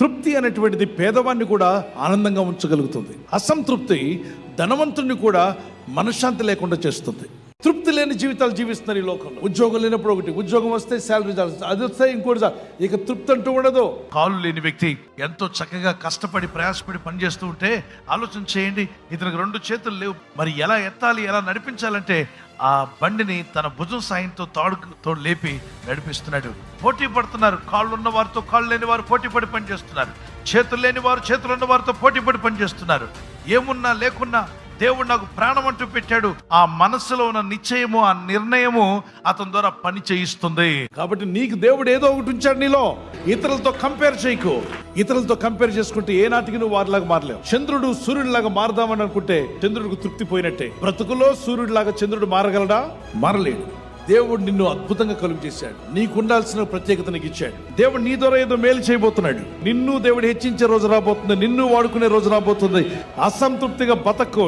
తృప్తి అనేటువంటిది పేదవాన్ని కూడా ఆనందంగా ఉంచగలుగుతుంది. అసంతృప్తి ధనవంతుడిని కూడా మనశ్శాంతి లేకుండా చేస్తుంది. తృప్తి లేని జీవితాలు జీవిస్తున్నారు ఈ లోకంలో. ఉద్యోగం లేనప్పుడు ఒకటి, ఉద్యోగం వస్తే శాలరీ అది వస్తే ఇంకోటి, ఇక తృప్తి అంటూ ఉండదు. కాళ్ళు లేని వ్యక్తి ఎంతో చక్కగా కష్టపడి ప్రయాసపడి పనిచేస్తూ ఉంటే ఆలోచన చేయండి, ఇతనికి 2 చేతులు లేవు, మరి ఎలా ఎత్తాలి, ఎలా నడిపించాలంటే ఆ బండిని తన భుజం సాయంతో తాడుతో లేపి నడిపిస్తున్నాడు. పోటీ పడుతున్నారు, కాళ్ళు ఉన్న వారితో కాళ్ళు లేని వారు పోటీ పడి పనిచేస్తున్నారు, చేతులు లేని వారు చేతులు ఉన్న వారితో పోటీ పడి పనిచేస్తున్నారు. ఏమున్నా లేకున్నా దేవుడు నాకు ప్రాణం అంటూ పెట్టాడు. ఆ మనసులో ఉన్న నిశ్చయము, ఆ నిర్ణయము అతని ద్వారా పని చేయిస్తుంది. కాబట్టి నీకు దేవుడు ఏదో ఒకటి ఉంచాడు నీలో. ఇతరులతో కంపేర్ చేయకు. ఇతరులతో కంపేర్ చేసుకుంటే ఏ నాటికి నువ్వు వారిలాగా మారలేవు. చంద్రుడు సూర్యుడిలాగా మారదామని అనుకుంటే చంద్రుడికి తృప్తి పోయినట్టే. బ్రతుకులో సూర్యుడిలాగా చంద్రుడు మారగలడా? మారలేడు. దేవుడు నిన్ను అద్భుతంగా కలుగు చేశాడు. నీకు ఉండాల్సిన ప్రత్యేకత నీకు ఇచ్చాడు. దేవుడు నీ ద్వారా ఏదో మేలు చేయబోతున్నాడు. నిన్ను దేవుడు హెచ్చించే రోజు రాబోతుంది, నిన్ను వాడుకునే రోజు రాబోతుంది. అసంతృప్తిగా బతకు.